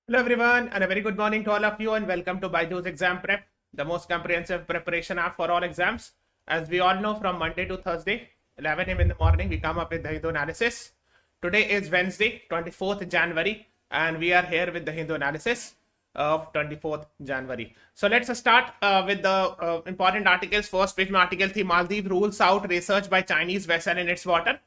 Hello everyone and a very good morning to all of you and welcome to BYJU'S Exam Prep, the most comprehensive preparation app for all exams. As we all know, from Monday to Thursday, 11 a.m. in the morning, we come up with the Hindu analysis. Today is Wednesday, 24th January, and we are here with the Hindu analysis of 24th January. So let's start with the important articles. First, which article thi Maldives rules out research by Chinese vessel in its water.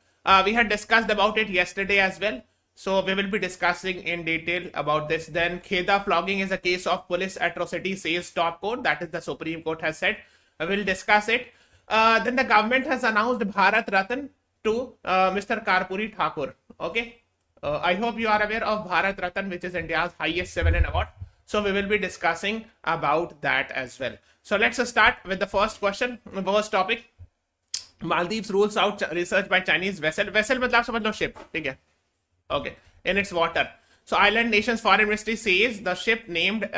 We had discussed about it yesterday as well. So we will be discussing in detail about this. Then Kheda flogging is a case of police atrocity, says top court. That is the Supreme Court has said. We will discuss it. Then the government has announced Bharat Ratan to Mr. Karpuri Thakur. Okay. I hope you are aware of Bharat Ratan, which is India's highest civilian award. So we will be discussing about that as well. So let's start with the first question, first topic. Maldives rules out research by Chinese vessel. Vessel मतलब समझ लो ship, ठीक है? Okay, in its water. So island nation's foreign ministry says the ship named,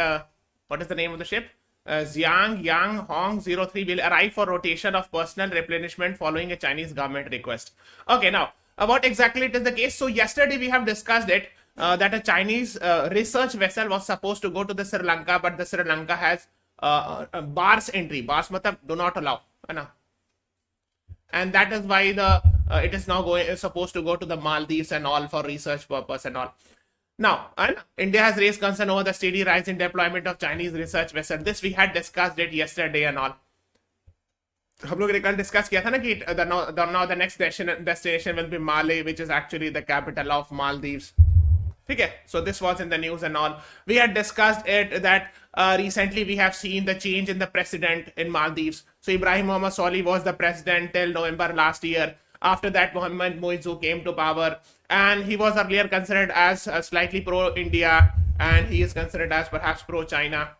what is the name of the ship? Xiang Yang Hong 03 will arrive for rotation of personal replenishment following a Chinese government request. Okay, now, what exactly it is the case? So yesterday we have discussed it, that a Chinese research vessel was supposed to go to the Sri Lanka, but the Sri Lanka has bars entry. Bars matlab do not allow. And that is why the it is now supposed to go to the Maldives and all for research purpose and all. Now, India has raised concern over the steady rise in deployment of Chinese research vessel. This we had discussed it yesterday and all. हम लोग ने कल discuss किया था ना कि now the next destination will be Male, which is actually the capital of Maldives. Okay, so this was in the news and all. We had discussed it that recently we have seen the change in the president in Maldives. So Ibrahim Mohammed Solih was the president till November last year. After that, Mohammed Moizu came to power, and he was earlier considered as slightly pro-India, and he is considered as perhaps pro-China.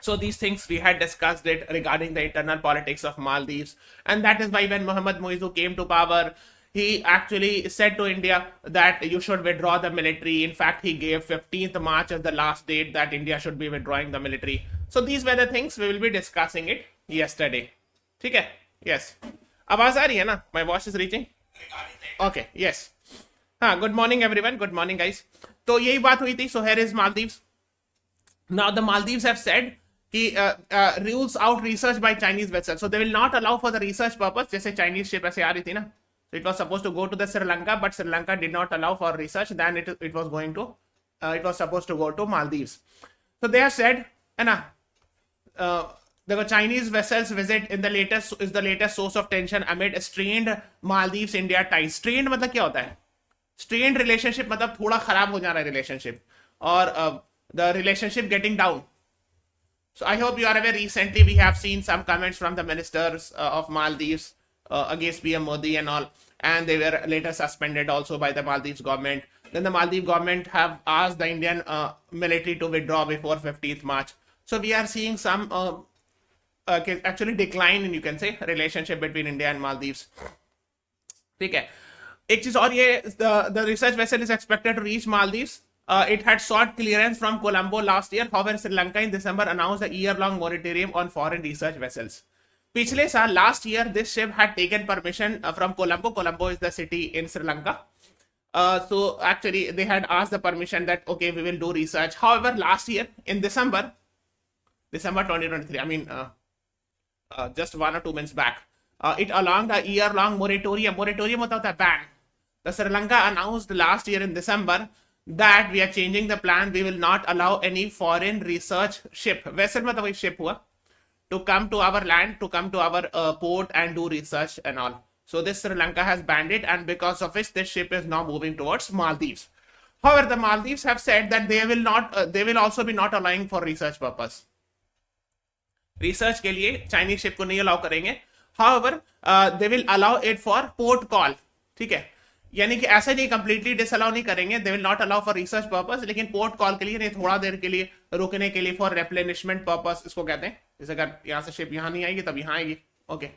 So these things we had discussed it regarding the internal politics of Maldives, and that is why when Mohammed Moizu came to power, he actually said to India that you should withdraw the military. In fact, he gave 15th March as the last date that India should be withdrawing the military. So these were the things we will be discussing it yesterday. Okay? Yes. आवाज आ रही है ना? My voice is reaching? Okay, yes. हाँ, good morning everyone. Good morning guys. तो यही बात हुई थी. So here is Maldives. Now the Maldives have said कि rules out research by Chinese vessels. So they will not allow for the research purpose. जैसे Chinese ship ऐसे आ रही थी ना. So it was supposed to go to the Sri Lanka, but Sri Lanka did not allow for research. Then it was going to, it was supposed to go to Maldives. So they have said, the Chinese vessels visit is the latest source of tension amid strained Maldives India ties. Strained मतलब क्या होता है? Strained relationship मतलब थोड़ा खराब हो जा रहा है relationship, or the relationship getting down. So I hope you are aware. Recently we have seen some comments from the ministers of Maldives against PM Modi and all, and they were later suspended also by the Maldives government. Then the Maldives government have asked the Indian military to withdraw before 15th March. So we are seeing some actually decline in, you can say, relationship between India and Maldives. ठीक है. एक चीज और ये, the research vessel is expected to reach Maldives. It had sought clearance from Colombo last year. However, Sri Lanka in December announced a year-long moratorium on foreign research vessels. पिछले साल, last year, this ship had taken permission from Colombo. Colombo is the city in Sri Lanka. So actually, they had asked the permission that, okay, we will do research. However, last year, in December 2023, I mean, just 1 or 2 months back, it allowed a year-long moratorium. Moratorium होता है ban. The Sri Lanka announced last year in December that we are changing the plan. We will not allow any foreign research ship. Vessel मतलब वही ship हुआ, to come to our land, to come to our port and do research and all. So this Sri Lanka has banned it, and because of which this ship is now moving towards Maldives. However, the Maldives have said that they will not, they will also be not allowing for research purpose. Research के लिए Chinese ship को नहीं allow करेंगे. However, they will allow it for port call. ठीक है, यानी कि ऐसा नहीं completely disallow नहीं करेंगे. They will not allow for research purpose, लेकिन port call के लिए नहीं, थोड़ा देर के लिए रुकने के लिए for replenishment purpose इसको कहते हैं. जैसे अगर यहाँ से ship यहाँ नहीं आएगी तब यहाँ आएगी. Okay,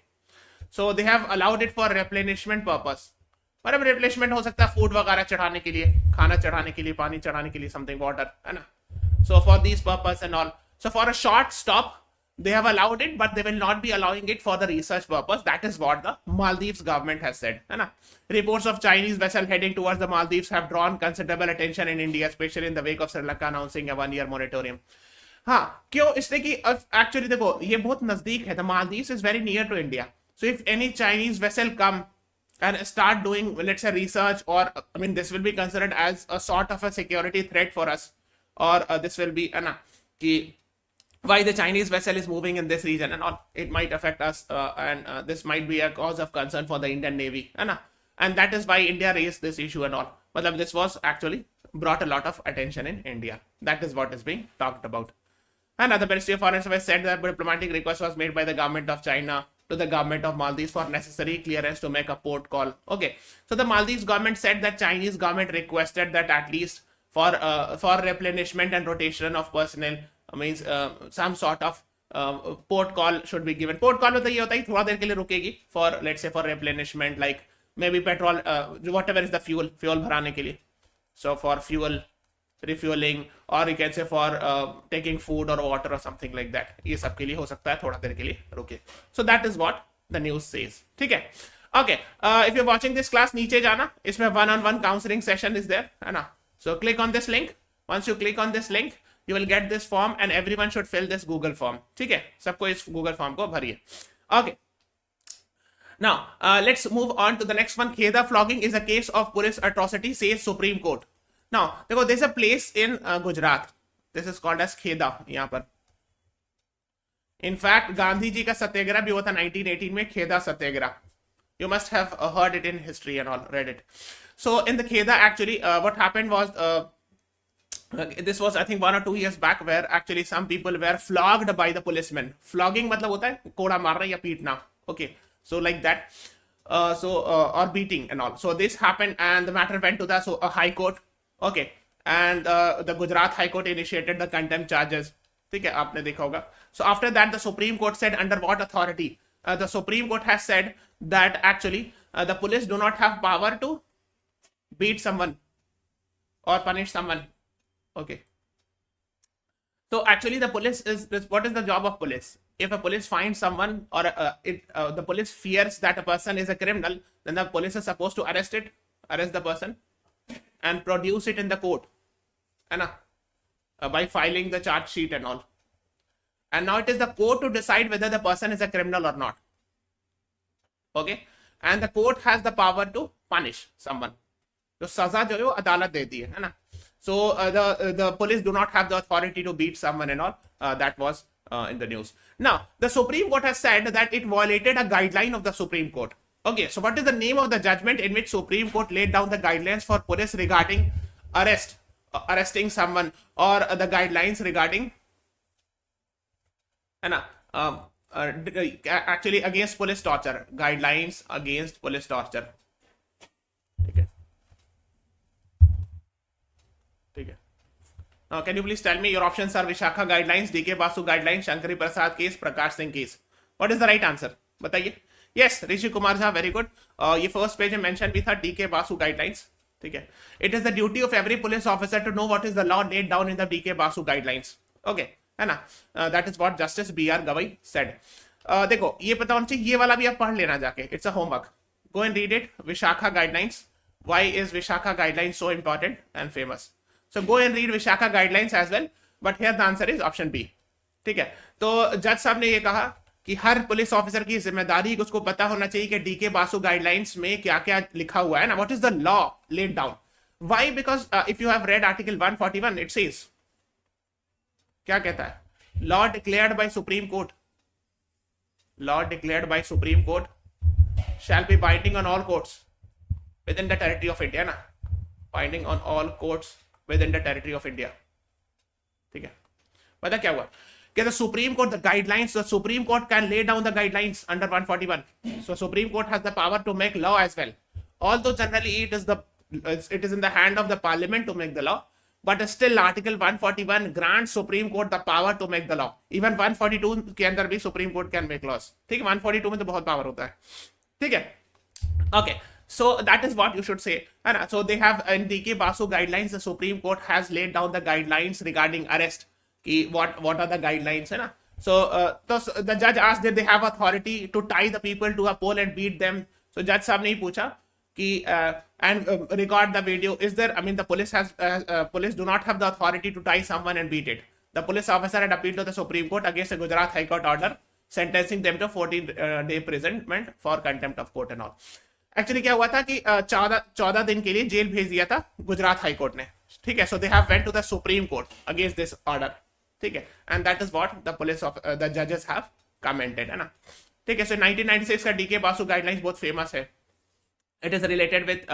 so they have allowed it for replenishment purpose. मतलब replenishment हो सकता है food वगैरह चढ़ाने के लिए, खाना चढ़ाने के लिए, पानी चढ़ाने के लिए, something water, है ना. So for these purpose and all. So for a short stop, they have allowed it, but they will not be allowing it for the research purpose. That is what the Maldives government has said, है ना? Reports of Chinese vessel heading towards the Maldives have drawn considerable attention in India, especially in the wake of Sri Lanka announcing a 1-year moratorium. हाँ, क्यों? इसलिए कि actually देखो ये बहुत नजदीक है. The Maldives is very near to India. So if any Chinese vessel come and start doing, let's say, research, or I mean, this will be considered as a sort of a security threat for us, or this will be why the Chinese vessel is moving in this region and all. It might affect us, and this might be a cause of concern for the Indian Navy, and that is why India raised this issue and all. But this was actually brought a lot of attention in India. That is what is being talked about. And the Ministry of Foreign Affairs said that a diplomatic request was made by the government of China to the government of Maldives for necessary clearance to make a port call. Okay, so the Maldives government said that Chinese government requested that at least for replenishment and rotation of personnel, means some sort of port call should be given. Port call मतलब ये होता है थोड़ा देर के लिए रुकेगी for, let's say, for replenishment, like maybe petrol, whatever is the fuel भराने के लिए. So for fuel refueling, or you can say for taking food or water or something like that. ये सब के लिए हो सकता है थोड़ा देर के लिए रुके. So that is what the news says. ठीक है? Okay. If you're watching this class, नीचे जाना. इसमें one-on-one counseling session is there, है ना? So click on this link. Once you click on this link, you will get this form, and everyone should fill this Google form. ठीक है? सबको इस Google form को भरिए. Okay. Now, let's move on to the next one. Kheda flogging is a case of police atrocity, says Supreme Court. Now, देखो, there's a place in Gujarat. This is called as Kheda. यहाँ पर. In fact, Gandhi ji का सत्याग्रह भी हुआ था 1918 में, खेदा सत्याग्रह. You must have heard it in history and all, read it. So in the Kheda, actually, what happened was, this was, I think, 1 or 2 years back, where actually some people were flogged by the policemen. Flogging मतलब होता है कोड़ा मारना या पीटना. Okay, so like that. Or beating and all. So this happened, and the matter went to the High Court. Okay, and the Gujarat High Court initiated the contempt charges. ठीक है, आपने देखा होगा. So after that, the Supreme Court said, under what authority? The Supreme Court has said that actually the police do not have power to beat someone or punish someone. Okay. So actually the police is, what is the job of police? If a police finds someone, or the police fears that a person is a criminal, then the police is supposed to arrest the person and produce it in the court, by filing the charge sheet and all. And now it is the court to decide whether the person is a criminal or not. Okay, and the court has the power to punish someone. So सजा जो है वो अदालत देती है ना. So the police do not have the authority to beat someone and all. That was in the news. Now the Supreme Court has said that it violated a guideline of the Supreme Court. Okay, so what is the name of the judgment in which Supreme Court laid down the guidelines for police regarding arresting someone, or the guidelines regarding actually against police torture, guidelines against police torture. Okay. Okay. Now can you please tell me your options are Vishakha guidelines, DK Basu guidelines, Shankari Prasad case, Prakash Singh case. What is the right answer? बताइए. Yes, Rishi Kumar Jha, very good. ये first page में mention भी था DK Basu guidelines. ठीक है. It is the duty of every police officer to know what is the law laid down in the DK Basu guidelines. Okay, है ना? That is what Justice B.R. Gavai said. देखो, ये पता होना चाहिए, ये वाला भी आप पढ़ लेना जाके. It's a homework. Go and read it. Vishakha guidelines. Why is Vishakha guidelines so important and famous? So go and read Vishakha guidelines as well. But here the answer is option B. ठीक है. तो जज साहब ने ये कहा कि हर police officer की जिम्मेदारी उसको पता होना चाहिए कि डीके बासु गाइडलाइंस में क्या क्या लिखा हुआ है ना. What is the law laid down? Why? Because if you have read article 141, it says, क्या कहता है? Law declared by Supreme Court, law declared by Supreme Court shall be binding on all courts within the territory of India ना. Binding on all courts within the territory of India. ठीक है. पता क्या हुआ? Okay, the Supreme Court, the guidelines, the Supreme Court can lay down the guidelines under 141. So Supreme Court has the power to make law as well. Although generally it is in the hand of the Parliament to make the law, but still Article 141 grants Supreme Court the power to make the law. Even 142 के अंदर भी Supreme Court can make laws. ठीक है, 142 में तो बहुत power होता है. ठीक है. Okay, so that is what you should say. And so they have in DK Basu guidelines, the Supreme Court has laid down the guidelines regarding arrest. What are the guidelines, है ना? So the judge asked did they have authority to tie the people to a pole and beat them. So judge साहब ने ही पूछा कि and record the video. Is there, I mean, the police has police do not have the authority to tie someone and beat it. The police officer had appealed to the Supreme Court against the Gujarat High Court order sentencing them to 14-day imprisonment for contempt of court and all. Actually क्या हुआ था कि 14 दिन के लिए jail भेज दिया था गुजरात हाई कोर्ट ने, ठीक है. So they have went to the supreme Court against this order, ठीक है. And that is what the police of the जजेस हैव कमेंटेड, है ना, ठीक है. सो 1996 का डीके बासु गाइडलाइंस बहुत फेमस है. It is related with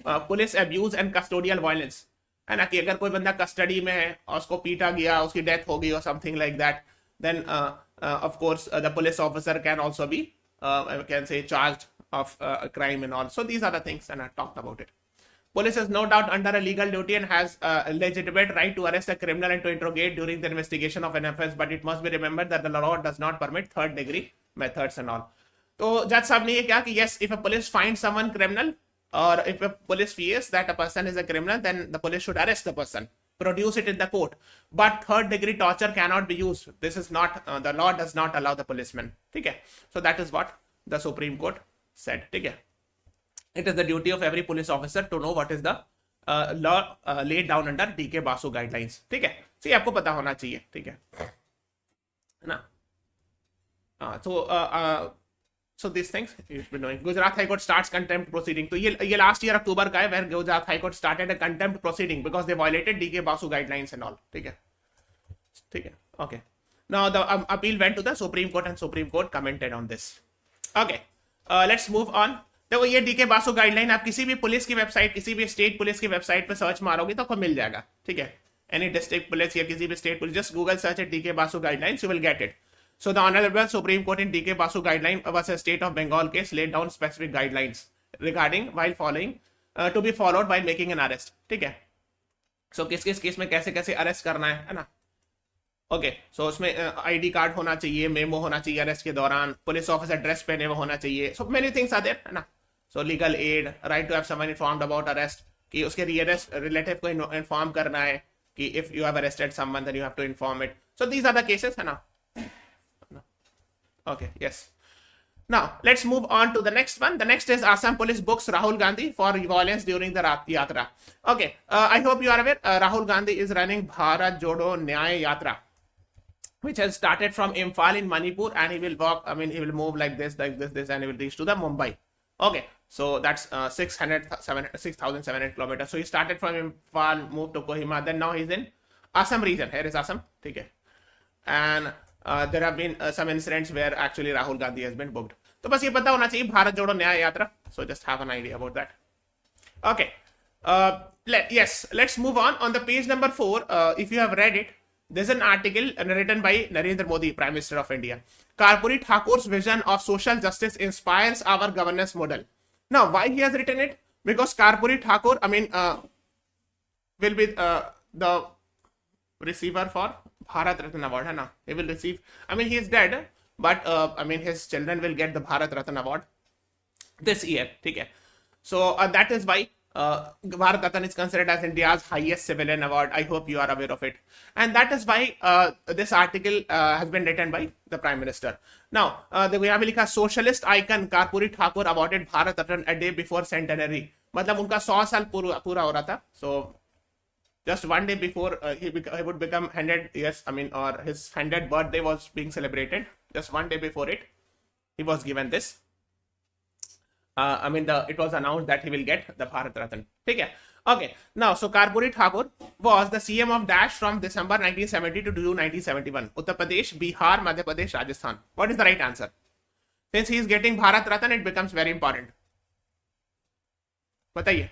police abuse and custodial violence, है ना, कि अगर कोई बंदा कस्टडी में है और उसको पीटा गया, उसकी डेथ हो गई और something like that, then of course the police officer can also be can say charged of a crime and all. So these are the things, and I talked about it. Police is no doubt under a legal duty and has a legitimate right to arrest a criminal and to interrogate during the investigation of an offense, but it must be remembered that the law does not permit third degree methods and all. तो जज साहब ने ये क्या कि yes, if a police finds someone criminal or if a police fears that a person is a criminal, then the police should arrest the person, produce it in the court, but third degree torture cannot be used. This is not the law does not allow the policeman, ठीक है. So that is what the Supreme Court said, ठीक है. It is the duty of every police officer to know what is the law laid down under DK Basu guidelines, ठीक है. So ये आपको पता होना चाहिए, ठीक है ना. So these things you've been knowing. Gujarat High Court starts contempt proceeding. तो ये लास्ट ईयर अक्टूबर का है, where Gujarat High Court started a contempt proceeding because they violated DK Basu guidelines and all, ठीक है, ठीक है. Okay. Now the appeal went to the Supreme Court and Supreme Court commented on this. Okay. Let's move on. देखो ये DK Basu guideline आप किसी भी police की वेबसाइट, किसी भी स्टेट पुलिस की वेबसाइट पे सर्च मारोगे तो आपको मिल जाएगा, ठीक है. एनी डिस्ट्रिक्ट पुलिस या किसी भी state police, just Google search it DK Basu guidelines, you will get it. So the honourable Supreme Court in DK Basu guideline versus state of Bengal case laid down specific guidelines regarding while following to be followed while making an arrest, ठीक है. सो किस किस case में कैसे कैसे arrest करना है ना. ओके. सो उसमें आईडी कार्ड होना चाहिए, मेमो होना चाहिए अरेस्ट के दौरान, पुलिस ऑफिसर ड्रेस पहने हुए होना चाहिए. So many things are there, है ना. So legal aid, right to have someone informed about arrest, कि उसके रिलेटिव को इन्फॉर्म करना है कि if you have arrested someone then you have to inform it. So these are the cases, है ना. Okay, yes. Now let's move on to the next one. The next is Assam Police books Rahul Gandhi for violence during the Yatra. Okay, I hope you are aware. Rahul Gandhi is running Bharat Jodo Nyay Yatra, which has started from Imphal in Manipur, and he will walk, I mean, he will move like this, and he will reach to the Mumbai. Okay, so that's 6,700 kilometers. So he started from Imphal, moved to Kohima, then now he's in Assam region. Here is Assam, okay. And there have been some incidents where actually Rahul Gandhi has been booked. तो बस ये पता होना चाहिए भारत जोड़ो न्याय यात्रा. So just have an idea about that. Okay. Yes, let's move on. On the page number 4, if you have read it, there's an article written by Narendra Modi, Prime Minister of India. Karpuri Thakur's vision of social justice inspires our governance model. Now, why he has written it? Because Karpuri Thakur, I mean, will be the receiver for Bharat Ratna Award, है ना. He will receive, I mean, he is dead, but I mean, his children will get the Bharat Ratna Award this year, ठीक है. So that is why Bharat Ratna is considered as India's highest civilian award. I hope you are aware of it, and that is why this article has been written by the Prime Minister. Now, the यहाँ पे लिखा socialist icon Karpuri Thakur awarded Bharat Ratna a day before centenary. मतलब उनका 100 साल पूरा हो रहा था. So just one day before he would become 100 years, I mean, or his 100th birthday was being celebrated. Just one day before it, he was given this. I mean, it was announced that he will get the Bharat Ratna. Okay. Okay. Now, so Karpuri Thakur was the CM of Dash from December 1970 to June 1971. Uttar Pradesh, Bihar, Madhya Pradesh, Rajasthan. What is the right answer? Since he is getting Bharat Ratna, it becomes very important. बताइए.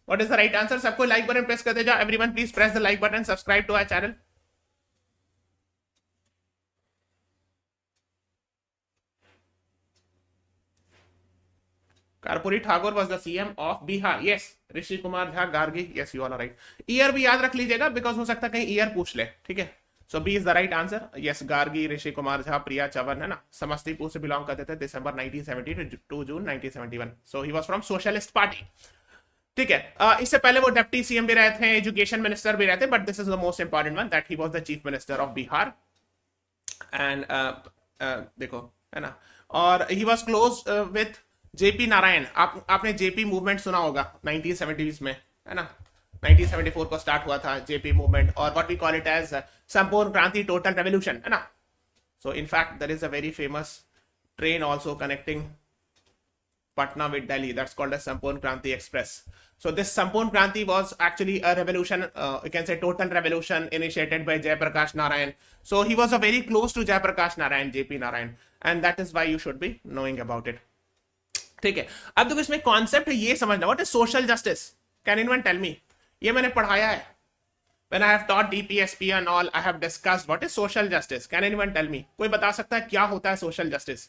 What is the right answer? सबको like button press कर दे जाओ. Everyone please press the like button. Subscribe to our channel. Karpuri Thakur was the CM of Bihar. Yes. Rishi Kumar Jha, Gargi. Yes, you all are right. Year भी याद रख लीजिएगा because हो सकता है कहीं year पूछ ले. ठीक है. So B is the right answer. Yes, Gargi, Rishi Kumar Jha, Priya Chavan, है ना, समस्तीपुर से belong करते थे. December 1970 to June 1971. So he was from Socialist Party. ठीक है. इससे पहले वो डेप्टी सीएम भी रहे थे, एजुकेशन मिनिस्टर भी रहे थे, but this is the most important one that he was the chief minister of Bihar and देखो है ना, और he was close with JP Narayan. आपने जेपी मूवमेंट सुना होगा 1970s में, है ना, 1974 को स्टार्ट हुआ था जेपी मूवमेंट, और what we call it as Sampoorna Kranti, total revolution, है ना। So in fact there is a very famous train also connecting Patna with Delhi. That's called as Sampurna Kranti Express. So this Sampurna Kranti was actually a revolution, you can say total revolution initiated by Jayaprakash Narayan. So he was a very close to Jayaprakash Narayan, JP Narayan, and that is why you should be knowing about it. ठीक है, अब देखो इसमें concept ये समझना, what is social justice, can anyone tell me? ये मैंने पढ़ाया है, when I have taught DPSP and all, I have discussed what is social justice. Can anyone tell me? कोई बता सकता है क्या होता है सोशल जस्टिस,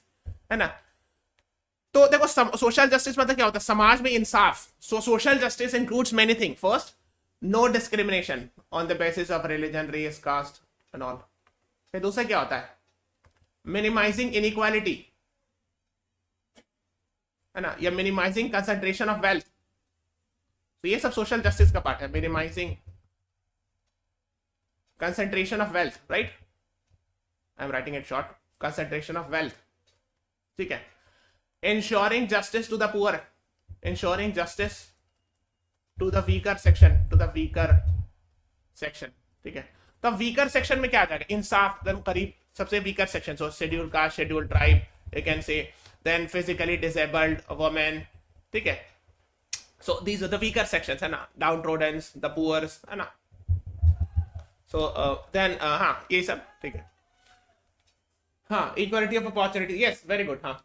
है ना? तो देखो सोशल जस्टिस मतलब क्या होता है, समाज में इंसाफ। So social justice includes many thing. First, no discrimination on the basis of religion, race, caste and all. फिर दूसरा क्या होता है, मिनिमाइजिंग इनइक्वालिटी, है ना, या मिनिमाइजिंग कंसंट्रेशन ऑफ वेल्थ। तो ये सब सोशल जस्टिस का पार्ट है, minimising concentration of wealth, right, I am writing it short, concentration of wealth, ठीक है। Ensuring justice to the poor, ensuring justice to the weaker section, ठीक है। तो वीकर सेक्शन में क्या आ जाएगा, इंसाफ, देन करीब सबसे weaker section, so schedule caste, schedule tribe, you can say, then physically disabled women, ठीक है। So these are the weaker sections, है ना, डाउन ट्रोडन्स, द पुअर्स, है ना। सो देन हाँ ये सब, ठीक है, हाँ, equality of opportunity, yes, very good, हाँ,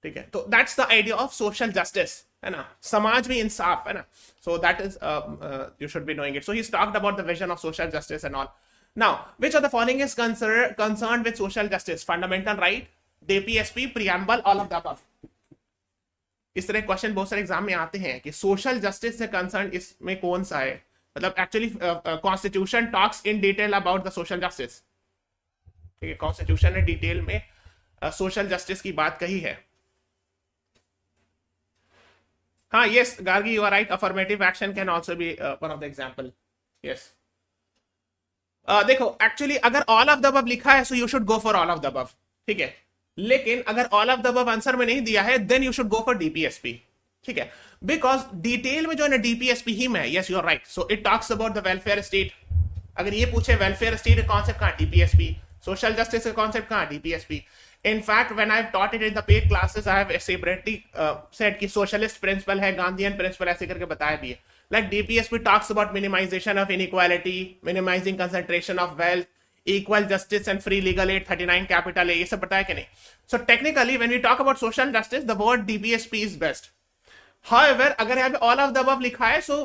ठीक है। तो that's the idea of social justice, है ना, समाज में इंसाफ, है ना। सो that is you should be knowing it. So he talked about the vision of social justice and all. Now which of the following is concerned with social justice? Fundamental right, DPSP, preamble, all of the above. इस तरह question बहुत सारे exam में आते हैं कि social justice से concern इसमें कौन सा है, मतलब actually constitution talks in detail about the social justice, ठीक है। कॉन्स्टिट्यूशन ने डिटेल में सोशल जस्टिस की बात कही है। हाँ, yes, Gargi, you are right. Affirmative action can also be one of the example. Yes. देखो, एक्चुअली अगर ऑल ऑफ द अबव लिखा है, so you should go for all of the above, ठीक है। लेकिन अगर all of the above answer में नहीं दिया है, then you should go for DPSP, ठीक है। बिकॉज डिटेल में जो है ना डीपीएसपी ही में, yes, you are right. So it talks about the welfare state. अगर ये पूछे वेलफेयर स्टेट का कॉन्सेप्ट कहाँ, डीपीएसपी। सोशल जस्टिस का कॉन्सेप्ट कहाँ, DPSP. In fact, when I've taught it in the paid classes, I have separately said कि socialist principle है, Gandhian principle, ऐसे करके बताया भी है। Like DPSP talks about minimization of inequality, minimizing concentration of wealth, equal justice and free legal aid, 39 capital A, ये सब बताया कि नहीं? So technically, when we talk about social justice, the word DPSP is best. However, अगर यहाँ पे all of the above लिखा है, so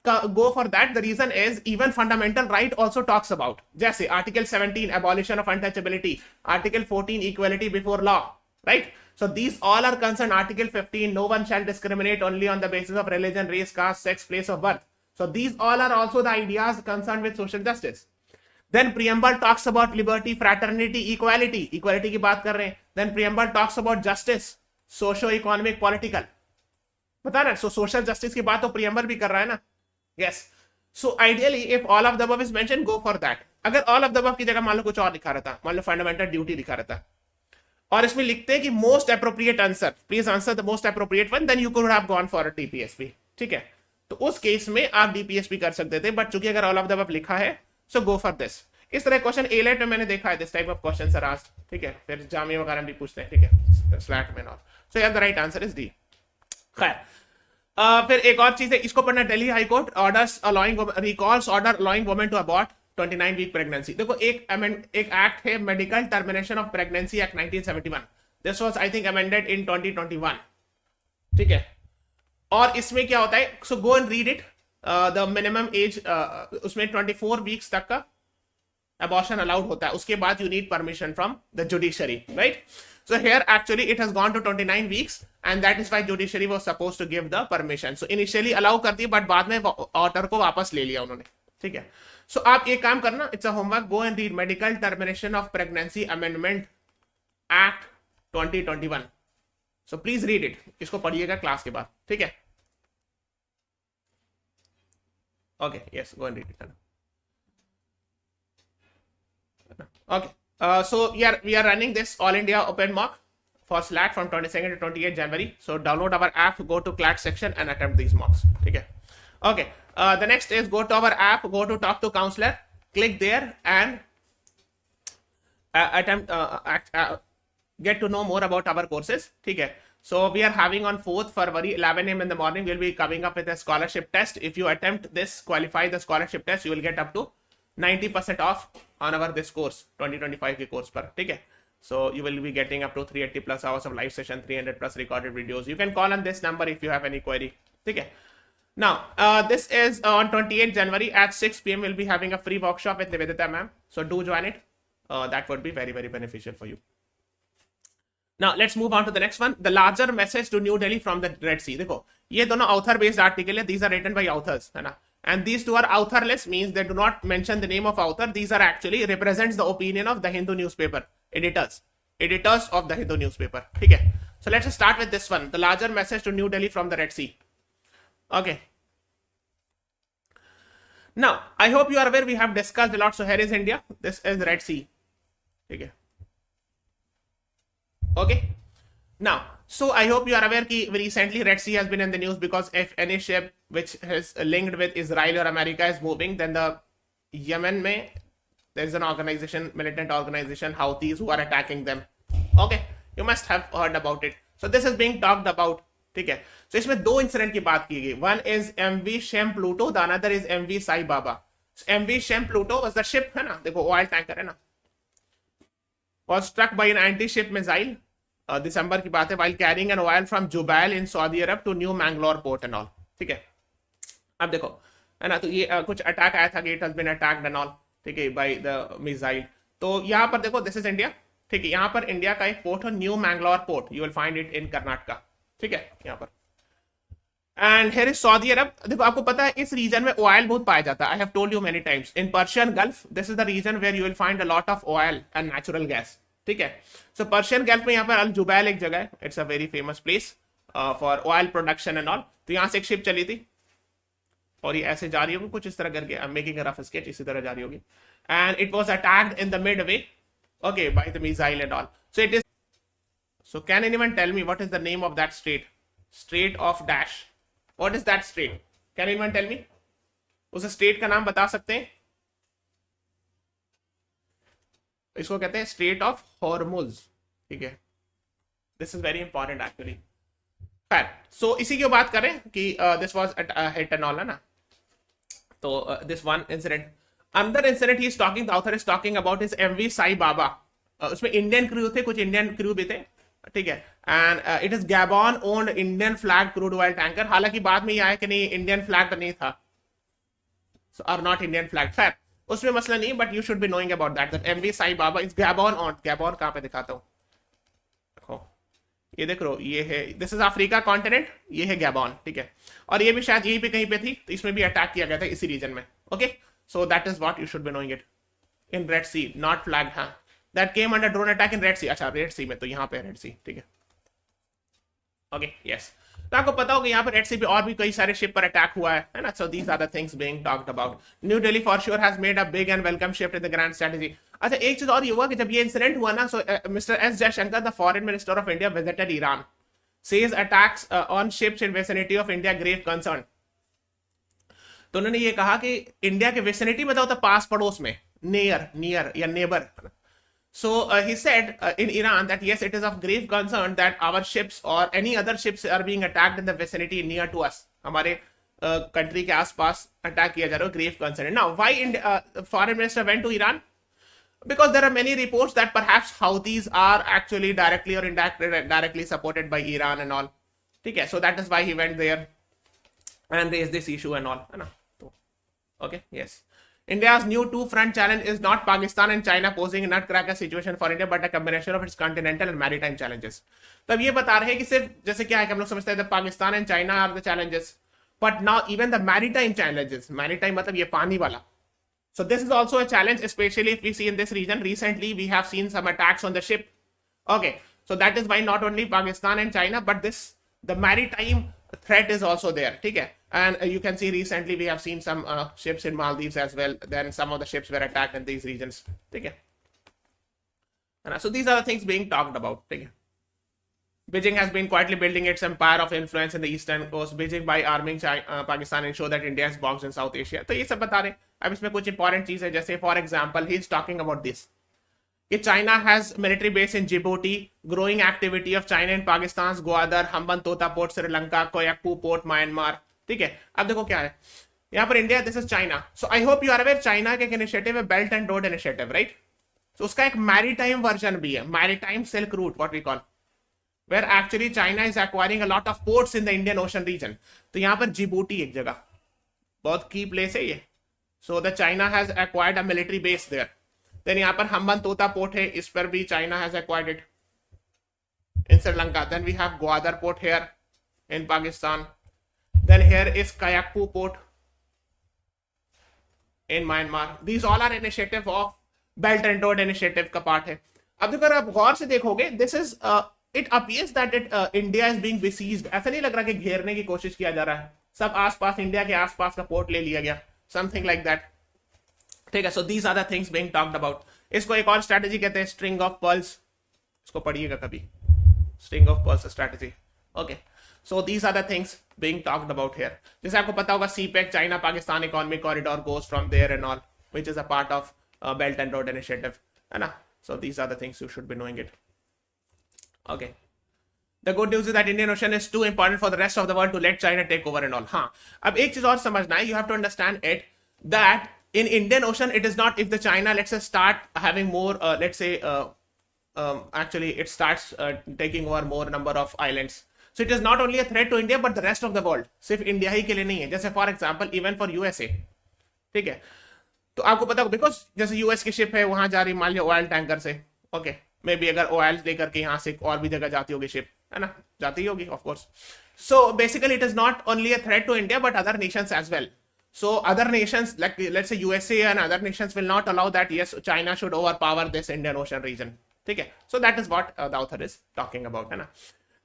go for that. The reason is even fundamental right also talks about, जैसे article 17 abolition of untouchability, article 14 equality before law, right? So these all are concerned. Article 15, no one shall discriminate only on the basis of religion, race, caste, sex, place of birth. So these all are also the ideas concerned with social justice. Then preamble talks about liberty, fraternity, equality, equality की बात कर रहे हैं। Then preamble talks about justice, socio-economic, political, बता रहे। So social justice की बात तो preamble भी कर रहा है ना। Yes. So ideally, if all of the above is mentioned, go for that. अगर all of the above की जगह मान लो कुछ और लिखा रहता, मान लो फंडामेंटल ड्यूटी लिखा रहता, और इसमें लिखते हैं कि most appropriate answer, please answer the most appropriate one, then you could have gone for DPSP, ठीक है। तो उस केस में आप डीपीएसपी कर सकते थे, बट चूंकि अगर ऑल ऑफ द अबव लिखा है, सो गो फॉर दिस। इस तरह क्वेश्चन एलेट में मैंने देखा है, this type of question are asked, ठीक है। फिर जामिया वगैरह भी पूछते हैं, ठीक है, स्लैट में। सो यार the right answer is D. खैर, फिर एक और चीज है, इसको पढ़ना, Delhi High Court orders allowing recalls order allowing women to abort 29 week pregnancy. देखो एक एक्ट है, Medical Termination of Pregnancy Act 1971। This was I think amended in 2021, ठीक है। और इसमें क्या होता है, so go and read it. The minimum age उसमें 24 वीक्स तक का अबॉर्शन अलाउड होता है, उसके बाद you need permission from the judiciary, right. So here actually it has gone to 29 weeks and that is why judiciary was supposed to give the permission. So initially allow कर दी, but बाद में order को वापस ले लिया उन्होंने, ठीक है। So आप एक काम करना, it's a homework, go and read Medical Termination of Pregnancy Amendment Act 2021. So please read it. इसको पढ़िएगा क्लास के बाद, ठीक है। Okay, yes, go and read it. Okay. So we are running this All India Open Mock for SLAT from 22nd to 28th January. So download our app, go to CLAT section and attempt these mocks. Okay. The next is go to our app, go to Talk to Counselor, click there and get to know more about our courses. So we are having on 4th February 11 a.m. in the morning, we'll be coming up with a scholarship test. If you attempt this, qualify the scholarship test, you will get up to 90% off on our this course, 2025 के course पर. So you will be getting up to 380 plus hours of live session, 300 plus recorded videos. You can call on this number if you have any query. Now, this is on 28th January at 6 p.m. We'll be having a free workshop with Nivedita ma'am. So do join it. That would be very, very beneficial for you. Now, let's move on to the next one. The larger message to New Delhi from the Red Sea. देखो, ये दोनों author-based article है. These are written by authors, है ना? And these two are authorless, means they do not mention the name of author. These are actually represents the opinion of the Hindu newspaper editors of the Hindu newspaper. So let's start with this one. The larger message to New Delhi from the Red Sea. Okay. Now, I hope you are aware we have discussed a lot. So here is India. This is Red Sea. Okay. Now, so I hope you are aware that recently Red Sea has been in the news because if any ship which is linked with Israel or America is moving, then the Yemen mein, there is an organization, militant organization, Houthis, who are attacking them. Okay, you must have heard about it. So this is being talked about. So इसमें दो incident की बात की गई. One is MV Shem Pluto, the another is MV Sai Baba. So MV Shem Pluto was the ship, है ना? देखो oil tanker है ना? Was struck by an anti-ship missile. दिसंबर की बात है, while carrying an oil from Jubail in Saudi Arab to New Mangalore port and all. अब देखो है ना, तो ये कुछ अटैक आया था कि it has been attacked and all, by the missile. तो यहाँ पर देखो, this is India. यहाँ पर इंडिया का एक पोर्ट है, new Mangalore port. You will find it in Karnataka. यहाँ पर. And here is Saudi Arab. देखो आपको पता है इस रीजन में ऑयल बहुत पाया जाता है. I have told you many times. In Persian Gulf, this is the region where you will find a lot of oil and natural gas. So Persian Gulf में यहाँ पर अल जुबैल एक जगह है. It's a very famous place for oil production and all. तो यहाँ से एक शिप चली थी और ये ऐसे जा रही होगी कुछ इस तरह करके. I'm making a rough sketch. इसी तरह जा रही होगी. And it was attacked in the midway, okay, by the missile and all. So it is. So can anyone tell me what is the name of that strait? Strait of Dash. What is that strait? Can anyone tell me? उस state का नाम बता सकते हैं? इसको कहते हैं Strait of Hormuz. This is very important actually. खैर, सो इसी की बात करें कि this was hit and all है ना. तो दिस वन इंसिडेंट. अंदर इंसिडेंट ही is talking, the author is talking about is M V Sai Baba. उसमें इंडियन क्रू थे, कुछ इंडियन क्रू भी थे. And it is Gabon owned Indian flag crude oil tanker. हालांकि बाद में ये आया कि नहीं, इंडियन फ्लैग तो नहीं था, और नॉट इंडियन फ्लैग. खैर, उसमें मसला नहीं, but you should be knowing about that MV Sai Baba is Gabon on. Gabon कहां पे दिखाता हूं, देखो ये देख रो, ये है, दिस इज अफ्रीका कॉन्टिनेंट, ये है गैबॉन. और ये भी शायद यहीं पे कहीं पे थी, तो इसमें भी अटैक किया गया था इसी रीजन में. Okay, so that is what you should be knowing it. In Red Sea, not flag. हाँ, that came under drone attack in Red Sea. अच्छा, रेड सी में, तो यहाँ पे रेड सी. Okay, yes. तो आपको पता होगा यहाँ पर रेड सी पे और भी कई सारे शिप पर अटैक हुआ है ना. So these are the things being talked about. New Delhi for sure has made a big and welcome shift in the grand strategy. अच्छा, एक चीज और ये हुआ कि जब ये इंसिडेंट हुआ ना, so Mister S Jaishankar, the foreign minister of India, visited Iran. Says attacks on ships in vicinity of India grave concern. तो उन्होंने ये कहा कि इंडिया के विसिनिटी में तो पास पड़ोस में, नियर या neighbour. So he said in Iran that yes, it is of grave concern that our ships or any other ships are being attacked in the vicinity near to us. हमारे country के आसपास attack किया जा रहा है. grave concern. Now, why foreign minister went to Iran? Because there are many reports that perhaps Houthis are actually directly or indirectly supported by Iran and all. So that is why he went there and raised this issue and all. Okay, yes. India's new two-front challenge is not Pakistan and China posing a nutcracker situation for India, but a combination of its continental and maritime challenges. तब ये बता रहे हैं कि सिर्फ जैसे क्या है कि हम लोग समझते हैं Pakistan and China are the challenges, but now even the maritime challenges. Maritime मतलब ये पानी वाला. So this is also a challenge, especially if we see in this region. Recently, we have seen some attacks on the ship. Okay, so that is why not only Pakistan and China, but the maritime threat is also there. And you can see recently we have seen some ships in Maldives as well. Then some of the ships were attacked in these regions. है ना. So these are the things being talked about. ठीक है. Beijing has been quietly building its empire of influence in the eastern coast. Beijing by arming Pakistan ensure that India is boxed in South Asia. तो ये सब बता रहे. अब इसमें कुछ इंपॉर्टेंट चीज है, जैसे for example he is talking about this कि China has military base in Djibouti, growing activity of China in Pakistan, Gwadar, Hambantota port Sri Lanka, Kyaukphyu port Myanmar. ठीक है. अब देखो क्या है यहाँ पर India, this is China. So I hope you are aware China के इनिशिएटिव है Belt and road Initiative, right. तो उसका एक मैरीटाइम वर्जन भी है, maritime silk route what we call, where actually China is acquiring a lot of ports in the Indian Ocean region. तो यहाँ पर जिबूटी एक जगह बहुत की प्लेस है ये. So the China has acquired a military base there. Then यहाँ पर हम्बनतोता पोर्ट है, इस पर भी China has acquired it in Sri Lanka. Then we have Gwadar port here in Pakistan. Then here is Kayakpu port in Myanmar. These all are initiative of Belt and Road Initiative का part है. अब अगर आप गौर से देखोगे, this is it appears that India is being besieged. ऐसा नहीं लग रहा कि घेरने की कोशिश किया जा रहा है, सब आसपास इंडिया के आसपास का पोर्ट ले लिया गया, समथिंग लाइक दैट. ठीक है. So these are the things being talked about. इसको एक और स्ट्रेटजी कहते हैं, स्ट्रिंग ऑफ पर्ल्स. इसको पढ़िएगा कभी, string of pearls strategy. Okay. So these are the things being talked about here. जैसे आपको पता होगा CPEC, China Pakistan economic corridor goes from there and all, which is a part of belt and road initiative, है ना. So these are the things you should be knowing it. Okay. The good news is that Indian Ocean is too important for the rest of the world to let China take over and all. हाँ. अब एक चीज और समझना है, you have to understand it that in Indian Ocean it is not if the China let's say start having more let's say actually it starts taking over more number of islands. So it is not only a threat to India but the rest of the world. सिर्फ India ही के लिए नहीं है. जैसे for example even for USA. ठीक है. तो आपको पता होगा बिकॉज जैसे यूएस की शिप है वहां जा रही मान लिया ऑयल टैंकर से. ओके. मे बी अगर ऑयल लेकर के यहाँ से और भी जगह जाती होगी शिप, है ना, जाती होगी of course. So basically it is not only a threat to India but other nations as well. So other nations like let's say USA and other nations will not allow that yes China should overpower this Indian Ocean region. ठीक है. So that is what the author is talking about, है ना.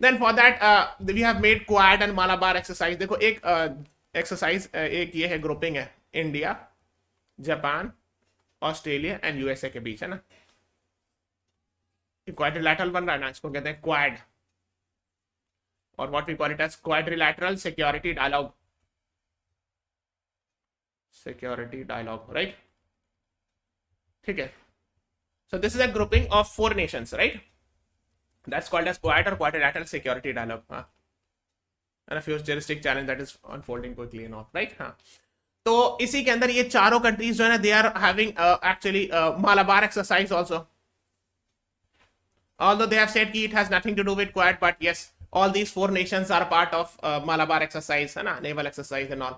Then for that we have made Quad and Malabar exercise. देखो एक exercise एक ये है grouping है India, Japan, Australia and USA के बीच, है ना. क्वाड्रिलैटरल बन रहा है ना, इसको कहते हैं क्वाड, और what we call it as quadrilateral security dialogue. Security dialogue, right. ठीक है. So this is a grouping of 4 nations, right. That's called as Quad और क्वाड्रिलैटरल सिक्योरिटी डायलॉग. हाँ. And a futuristic challenge that is unfolding quickly and all, right. हाँ. तो इसी के अंदर ये चारों कंट्रीज जो है ना they are having actually Malabar exercise also. Although they have said कि it has nothing to do with Quad, but yes, all these 4 nations are part of Malabar exercise, है ना, naval exercise and all.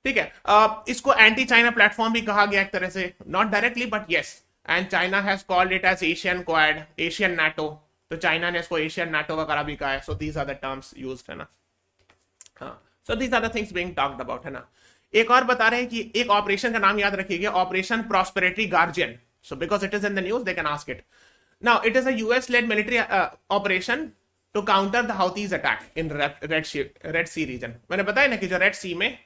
ठीक है. इसको anti China platform भी कहा गया एक तरह से, not directly but yes. And China has called it as Asian Quad, Asian NATO. तो चाइना ने इसको एशियन नाटो वगैरह भी कहा है. So these are the terms used, है ना. हाँ. So these are the things being talked about, है ना. एक और बता रहे हैं कि एक ऑपरेशन का नाम याद रखिएगा, operation prosperity guardian. So because it is in the news they can ask it. Now, it is a US-led military operation to counter the Houthis attack in Red Sea region. मैंने बताया ना कि जो Red Sea में,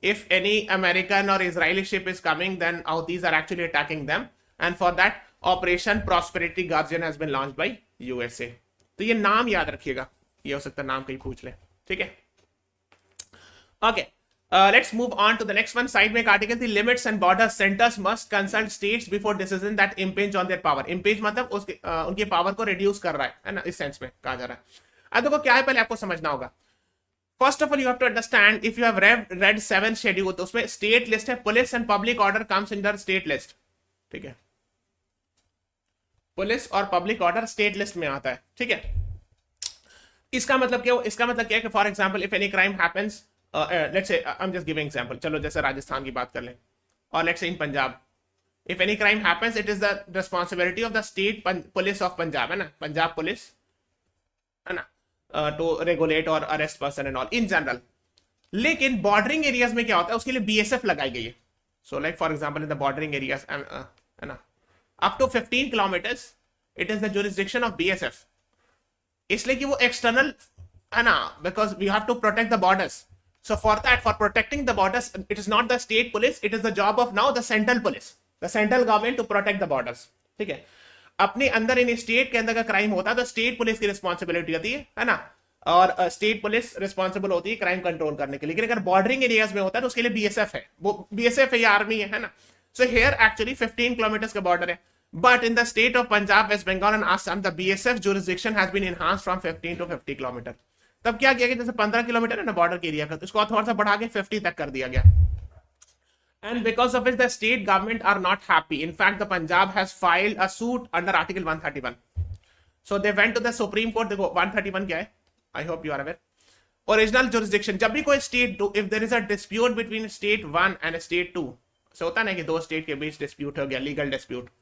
if any American or Israeli ship is coming, then Houthis are actually attacking them. And for that, Operation Prosperity Guardian has been launched by USA. तो ये नाम याद रखिएगा, ये हो सकता है नाम कहीं पूछ ले. ठीक है. Okay. Let's move on to the next one. Side में एक आर्टिकल थी, limits and border centres must consult states before decision that impinge on their power. Impinge मतलब उसके उनकी पावर को रिड्यूस कर रहा है ना, इस सेंस में कहा जा रहा है. अब देखो क्या है, पहले आपको समझना होगा. First of all you have to understand, if you have read 7 schedule, तो उसमें स्टेट लिस्ट है, police and public order comes in the state list. ठीक है. पुलिस और पब्लिक ऑर्डर स्टेट लिस्ट में आता है. ठीक है. इसका मतलब क्या, इसका मतलब क्या है कि for example if any crime happens, let's say I'm just giving example, चलो जैसे राजस्थान की बात कर लें, और let's say in Punjab, if any crime happens it is the responsibility of the state police of Punjab, है ना, पंजाब पुलिस, है ना, to regulate or arrest person and all in general. लेकिन बॉर्डरिंग एरियाज में क्या होता है, उसके लिए बीएसएफ लगाई गई है. So like for example in the bordering areas, है ना, up to 15 kilometres it is the jurisdiction of BSF. इसलिए कि वो एक्सटर्नल, है ना, because we have to protect the borders. So for that, for protecting the borders, it is not the state police, it is the job of now the central police, the central government to protect the borders. ठीक है. अपने अंदर इन state के अंदर का crime होता है तो स्टेट पुलिस की रिस्पॉन्सिबिलिटी होती है ना, और स्टेट पुलिस रिस्पॉन्सिबल होती है क्राइम कंट्रोल करने के लिए। लेकिन अगर बॉर्डरिंग एरियाज में होता है तो उसके लिए बीएसएफ है, वो बीएसएफ है या आर्मी है ना। सो हियर एक्चुअली 15 किलोमीटर का बॉर्डर है, but in the state of Punjab, West Bengal and Assam the BSF jurisdiction has been enhanced from 15 to 50 kilometre. तब क्या किया गया, जैसे 15 किलोमीटर है ना बॉर्डर के एरिया का, तो इसको थोड़ा सा बढ़ा के 50 तक कर दिया गया। And because of it, the state government are not happy. In fact, the Punjab has filed a suit under Article 131. So they went to the Supreme Court. देखो 131 क्या है? I hope you are aware. Original jurisdiction. जब भी कोई state do, if there is a dispute between state 1 and state 2, so होता है ना कि दो state के बीच dispute हो गया, legal dispute,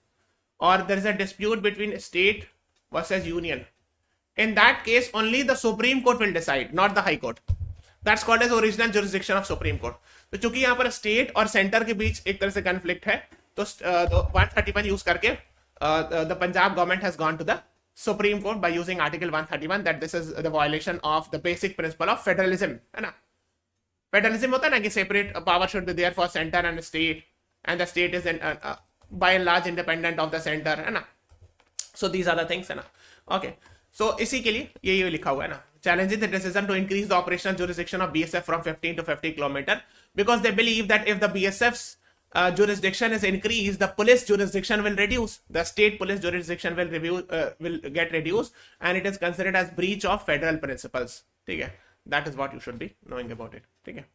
or there is a dispute between state versus union. In that case, only the Supreme Court will decide, not the High Court. That's called as original jurisdiction of Supreme Court. तो चूंकि यहाँ पर state और centre के बीच एक तरह से conflict है, तो 131 यूज करके the Punjab government has gone to the supreme court by using article 131 that this is the violation of the basic principle of federalism, है ना। फेडरलिज्म होता है ना कि separate power should be there for centre and state, and the state is by and large independent of the centre, है ना। So these are the things, है ना। ओके, सो इसी के लिए ये लिखा हुआ है ना, challenging the decision to increase the operational jurisdiction of BSF from 15 to 50 kilometer, because they believe that if the BSF's jurisdiction is increased, the police jurisdiction will reduce, the state police jurisdiction will get reduced, and it is considered as breach of federal principles. ठीक है, that is what you should be knowing about it. ठीक है,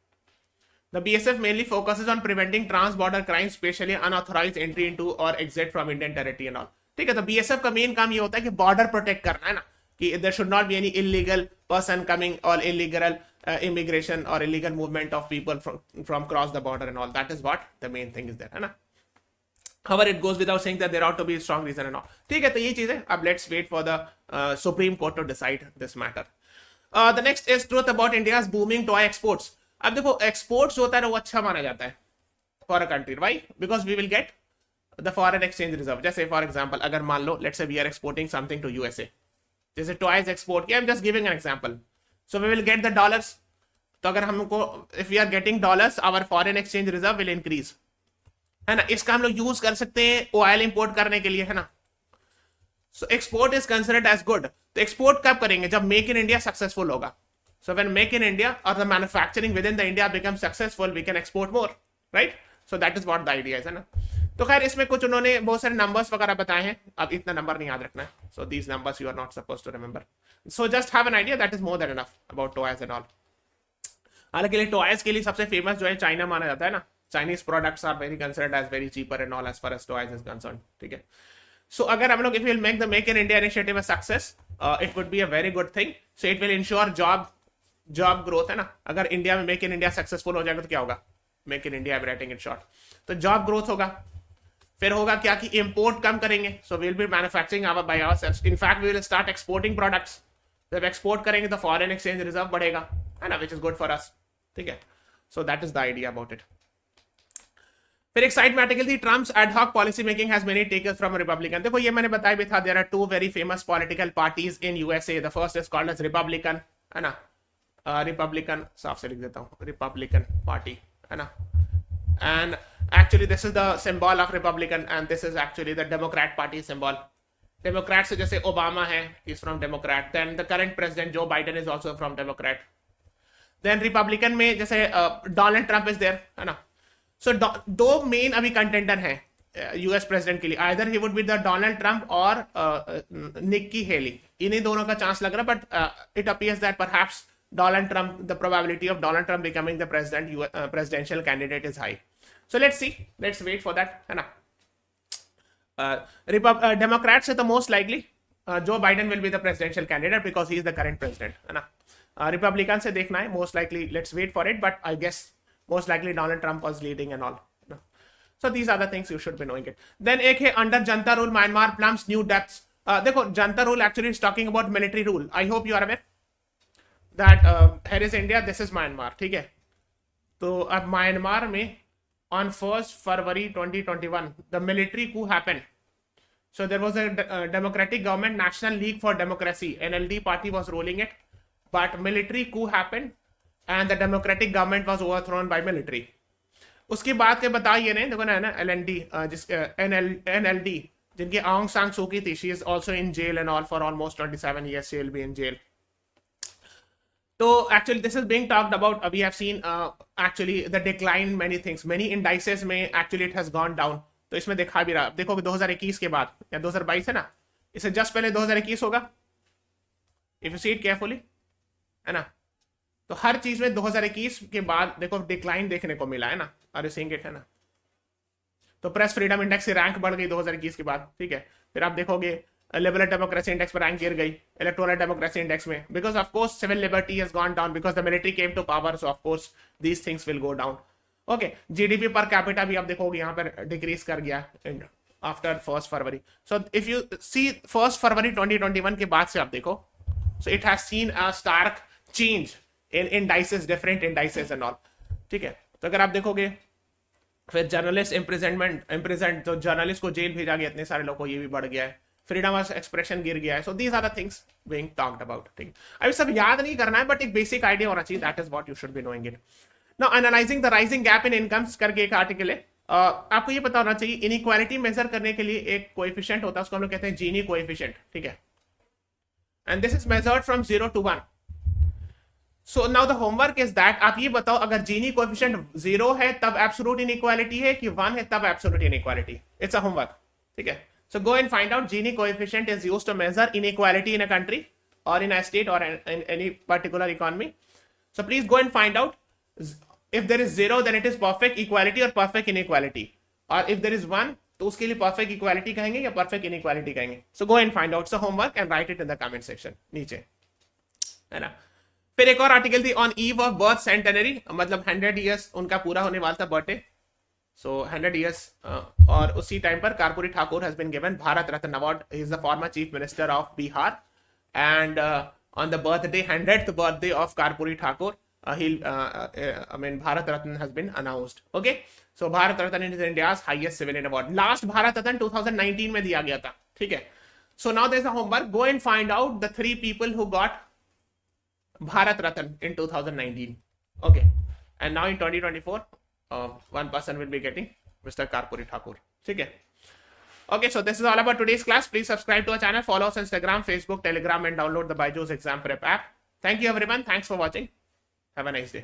the BSF mainly focuses on preventing trans-border crimes, especially unauthorized entry into or exit from Indian territory and all. ठीक है, तो BSF का main काम ये होता है कि बॉर्डर प्रोटेक्ट करना, है ना, कि there should not be any illegal person coming or illegal immigration or illegal movement of people from cross the border and all. That is what the main thing is there, है ना। However, it goes without saying that there ought to be a strong reason and all. ठीक है, तो ये चीज है। अब let's wait for the Supreme Court to decide this matter. The next is truth about India's booming toy exports. अब देखो exports होता है ना वो अच्छा माना जाता है for a country, why? Because we will get the foreign exchange reserve. जैसे for example, अगर मान लो let's say we are exporting something to USA, जैसे टॉयज एक्सपोर्ट किया, I am just giving an example, so we will get the dollars. तो अगर हमको if we are getting dollars, our foreign exchange reserve will increase, है ना। इसका हम लोग यूज कर सकते हैं ऑयल इंपोर्ट करने के लिए, है ना। So export is considered as good. तो एक्सपोर्ट कब करेंगे, जब मेक इन इंडिया सक्सेसफुल होगा। So when Make in India और the manufacturing within the India become successful, we can export more, right. So that is what the idea है ना। तो खैर इसमें कुछ उन्होंने बहुत सारे नंबर्स वगैरह बताए हैं, अब इतना नंबर नहीं याद रखना है। So these numbers you are not supposed to remember, so just have an idea, that is more than enough about toys and all. हालांकि टॉयज के लिए सबसे फेमस जो है चाइना माना जाता है ना, Chinese products are very considered as very cheaper and all as far as toys is concerned, ठीक है। सो अगर हम लोग if will make the make in India initiative a success, it would be a very good thing. So it will ensure job growth, है ना। अगर India में make in India successful हो जाएगा तो क्या होगा, make in India writing it short, तो जॉब ग्रोथ होगा। फिर होगा क्या कि इंपोर्ट कम करेंगे, so we will be manufacturing by ourselves, in fact we will start exporting products. जब एक्सपोर्ट करेंगे तो फॉरेन एक्सचेंज रिजर्व बढ़ेगा, है ना, which is good for us, ठीक है। So that is the idea about it. फिर एक साइड में आर्टिकल थी, Trump's ad hoc policy making has many takers from Republican. देखो ये मैंने बताया भी था, there are two very famous political parties in USA, the first is called as Republican, है ना, रिपब्लिकन, साफ से लिख देता हूँ, रिपब्लिकन पार्टी, है ना। And actually this is the symbol of Republican and this is actually the Democrat party symbol. Democrat से जैसे ओबामा है, he's from Democrat. Then the current president Joe Biden is also from Democrat. Then Republican में जैसे Donald Trump is there, है ना। So दो main अभी contender हैं US president के लिए, either he would be the Donald Trump or Nikki Haley. इन्हीं दोनों का चांस लग रहा है, but it appears that perhaps Donald Trump, the probability of Donald Trump becoming the presidential candidate is high. So let's see, let's wait for that, है ना। Democrats से तो most likely Joe Biden will be the presidential candidate because he is the current president, है ना। Republican से देखना है, most likely let's wait for it, but I guess most likely Donald Trump was leading and all. So these are the things you should be knowing it. Then एक है under Janta rule Myanmar plumbs new depths. देखो Janta rule actually is talking about military rule. I hope you are aware that here is India, this is Myanmar, ठीक है। तो अब Myanmar में on 1st February 2021 the military coup happened. So there was a democratic government, National League for Democracy, NLD party was ruling it, but military coup happened and the democratic government was overthrown by military. उसके बाद के बताइए नहीं, देखो ना, है ना, LND NLD जिनकी आंग सांग सू की थी, she is also in jail and all for almost 27 years she will be in jail. So actually this is being talked about. We have seen actually the decline many things, many indices में actually it has gone down. तो इसमें देखा भी रहा, देखो 2021 के बाद या 2022 है ना, इससे जस्ट पहले 2021 होगा, if you see it carefully, है ना। तो हर चीज में 2021 के बाद देखो डिक्लाइन देखने को मिला है ना, आर यू सीइंग इट, है ना। तो प्रेस फ्रीडम इंडेक्स की रैंक बढ़ गई 2021 के बाद, ठीक है। फिर आप देखोगे लिबरल डेमोक्रेसी इंडेक्स पर रैंक गिर गई, इलेक्टोरल डेमोक्रेसी इंडेक्स में, because of course civil liberty has gone down because the military came to power, so of course these things will go down. Okay, GDP per capita भी आप देखोगे यहाँ पर decrease कर गया आफ्टर 1 फरवरी। So if you see 1 फरवरी 2021 के बाद से आप देखो, so it has seen a Stark change in indices, different indices and all, ठीक है। तो अगर आप देखोगे फिर जर्नलिस्ट इम्प्रिजन, तो जर्नलिस्ट को जेल भेजा गया, इतने सारे लोगों को, ये भी बढ़ गया है। फ्रीडम ऑफ एक्सप्रेशन गिर गया है। So these are the things being talked about, ठीक है। अभी सब याद नहीं करना है, बट एक बेसिक आइडिया होना चाहिए, that is what you should be knowing it. Now analysing the rising gap in incomes करके एक आर्टिकल है। आपको ये पता होना चाहिए, इनइक्वालिटी मेजर करने के लिए एक कोएफिशिएंट होता है, उसको हम लोग कहते हैं जीनी कोएफिशिएंट, ठीक है। And this is measured from 0 to 1. So now the homework is that, आप ये बताओ अगर जीनी कोएफिशिएंट 0 है तब एब्सोल्यूट इनइक्वालिटी है कि 1 है तब absolute inequality. It's a homework, ठीक है। So go and find out Gini coefficient is used to measure inequality in a country और इन अ स्टेट और in any particular economy. So please go and find out, if there is 0 then it is perfect equality और perfect inequality, और if there is 1 तो उसके लिए perfect equality कहेंगे या perfect inequality कहेंगे। so go and find out, so homework and write it in the comment section नीचे, है ना। फिर एक और आर्टिकल थी on eve of birth centenary, मतलब 100 years उनका पूरा होने वाला था बर्थडे, so 100 years, और उसी टाइम पर Karpoori Thakur has been given Bharat Ratna award, he is the former chief minister of Bihar, and on the birthday 100th birthday of Karpuri Thakur, Bharat Ratna has been announced. Okay, so Bharat Ratna is India's highest civilian award. Last Bharat Ratna 2019 में दिया गया था, ठीक है। So now there's a homework. Go and find out the 3 people who got Bharat Ratna in 2019. Okay, and now in 2024, one person will be getting Mr. Karpuri Thakur. ठीक है। Okay, so this is all about today's class. Please subscribe to our channel, follow us on Instagram, Facebook, Telegram, and download the BYJU'S exam prep app. Thank you everyone. Thanks for watching. Have a nice day.